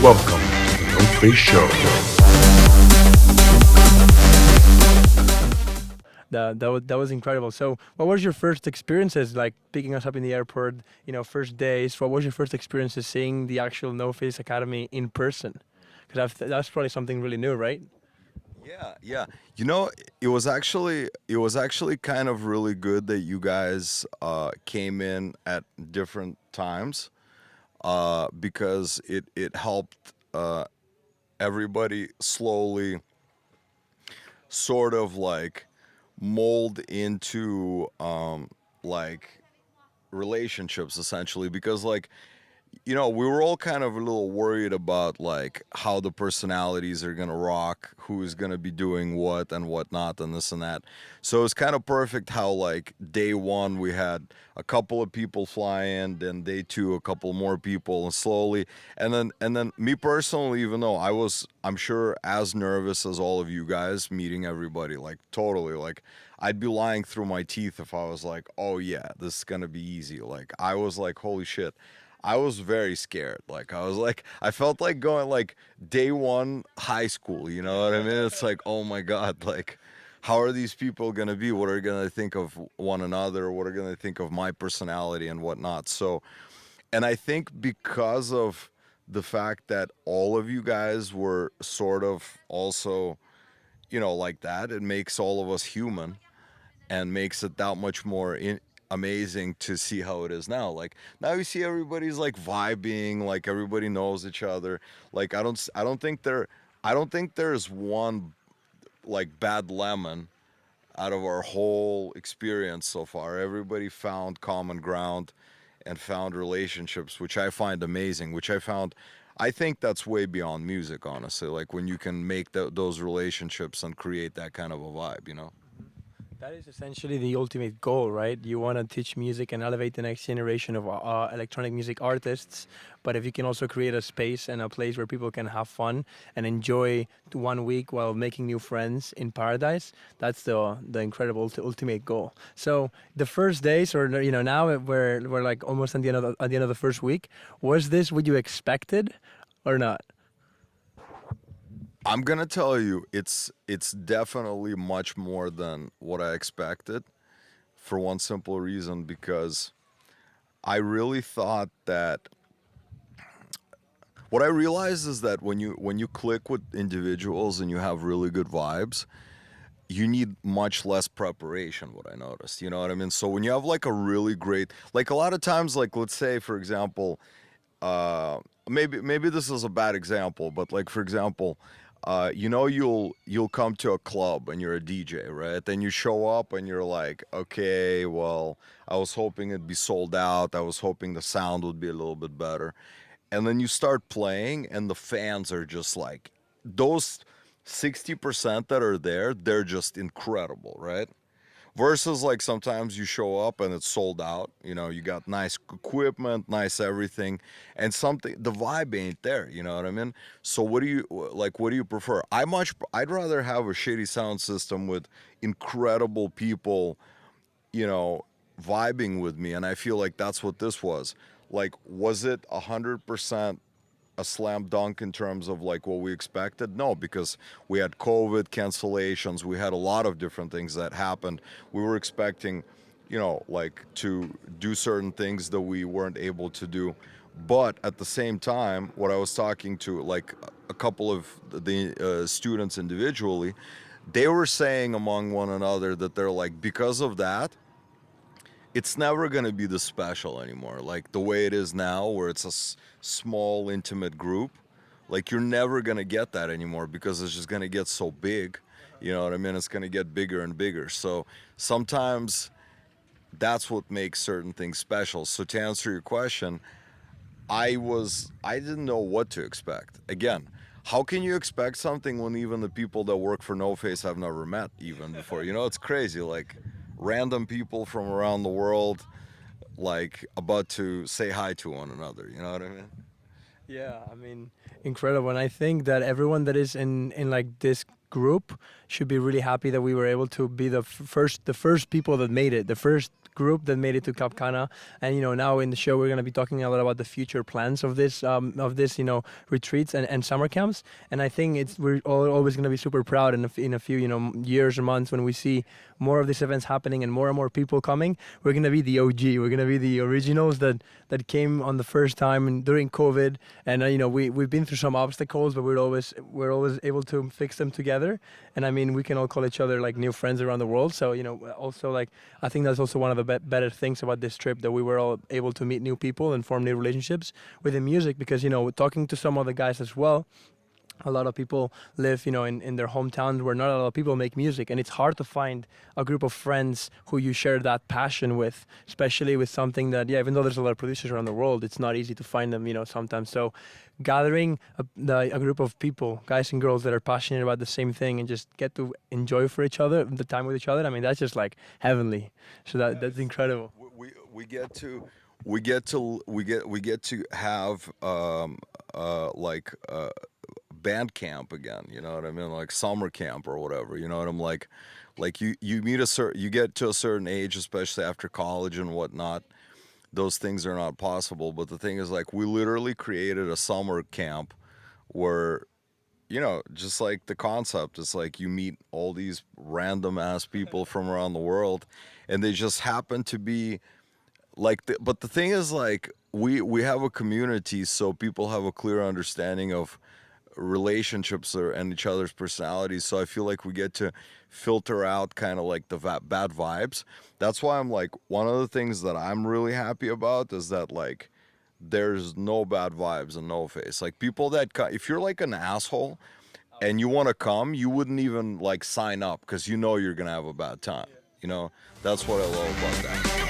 Welcome to the Noface Show. That was incredible. So, what was your first experiences like picking us up in the airport? First days. What was your first experiences seeing the actual No Face Academy in person? Because that's probably something really new, right? Yeah, yeah. You know, it was actually kind of really good that you guys came in at different times because it helped everybody slowly sort of like mold into like relationships essentially because we were all kind of a little worried about like how the personalities are gonna rock, who's gonna be doing what and whatnot, and this and that. So it's kind of perfect how like day one we had a couple of people fly in, then day two a couple more people, and slowly, and then me personally, even though I'm sure as nervous as all of you guys meeting everybody, like totally, like I'd be lying through my teeth if I was like, oh yeah, this is gonna be easy. Like I was like, holy shit. I was very scared. Like I felt like going like day one high school. You know what I mean? It's like, oh my god, like how are these people gonna be? What are gonna think of one another? What are gonna think of my personality and whatnot? So, and I think because of the fact that all of you guys were sort of also, like that, it makes all of us human and makes it that much more amazing to see how it is now. Like now you see everybody's like vibing, like everybody knows each other. Like I don't think there's one like bad lemon out of our whole experience so far. Everybody found common ground and found relationships, which I find amazing, I think that's way beyond music, honestly. Like when you can make those relationships and create that kind of a vibe. That is essentially the ultimate goal, right? You want to teach music and elevate the next generation of electronic music artists. But if you can also create a space and a place where people can have fun and enjoy 1 week while making new friends in paradise, that's the incredible ultimate goal. So the first days, or now we're like almost at the end of the first week. Was this what you expected, or not? I'm gonna tell you, it's definitely much more than what I expected, for one simple reason, because I really thought that what I realized is that when you click with individuals and you have really good vibes, you need much less preparation. What I noticed, you know what I mean? So when you have like a really great, like a lot of times, like let's say for example, uh, maybe this is a bad example, but like for example, you'll come to a club and you're a DJ, right? Then you show up and you're like, okay, well, I was hoping it'd be sold out. I was hoping the sound would be a little bit better. And then you start playing, and the fans are just like those 60% that are there. They're just incredible, right? Versus like sometimes you show up and it's sold out. You got nice equipment, nice everything, and something the vibe ain't there. You know what I mean? So what do you prefer? I'd rather have a shitty sound system with incredible people, you know, vibing with me, and I feel like that's what this was. Like, was it 100% a slam dunk in terms of like what we expected? No, because we had COVID cancellations, we had a lot of different things that happened. We were expecting, like to do certain things that we weren't able to do. But at the same time, what I was talking to like a couple of the students individually, they were saying among one another that they're like, because of that, it's never going to be the special anymore. Like the way it is now, where it's a small, intimate group, like you're never going to get that anymore because it's just going to get so big. You know what I mean? It's going to get bigger and bigger. So sometimes that's what makes certain things special. So to answer your question, I didn't know what to expect. Again, how can you expect something when even the people that work for No Face have never met even before? It's crazy. Like random people from around the world, like about to say hi to one another. You know what I mean? Yeah, I mean, incredible. And I think that everyone that is in like this group should be really happy that we were able to be the first people that made it, the first group that made it to Cap Cana. And now in the show we're going to be talking a lot about the future plans of this retreats and summer camps. And I think we're always going to be super proud in a few years or months when we see more of these events happening and more people coming. We're going to be the OG. We're going to be the originals that came on the first time and during COVID. And we've been through some obstacles, but we're always able to fix them together. And I mean, we can all call each other like new friends around the world. So also like I think that's also one of the better things about this trip, that we were all able to meet new people and form new relationships with the music. Because talking to some other guys as well, a lot of people live, in their hometowns where not a lot of people make music, and it's hard to find a group of friends who you share that passion with, especially with something that, even though there's a lot of producers around the world, it's not easy to find them, sometimes. So gathering a group of people, guys and girls that are passionate about the same thing and just get to enjoy the time with each other, I mean, that's just like heavenly. So that's incredible. We get to have band camp again, you know what I mean, like summer camp or whatever, you know what I'm like you you get to a certain age, especially after college and whatnot, those things are not possible. But the thing is, like, we literally created a summer camp where, just like the concept is like you meet all these random ass people from around the world, and they just happen to be like but the thing is, like, we have a community, so people have a clear understanding of relationships and each other's personalities. So I feel like we get to filter out kind of like the bad vibes. That's why I'm like, one of the things that I'm really happy about is that, like, there's no bad vibes in Noface. Like, people that if you're like an asshole and you want to come, you wouldn't even like sign up because you're gonna have a bad time. That's what I love about that.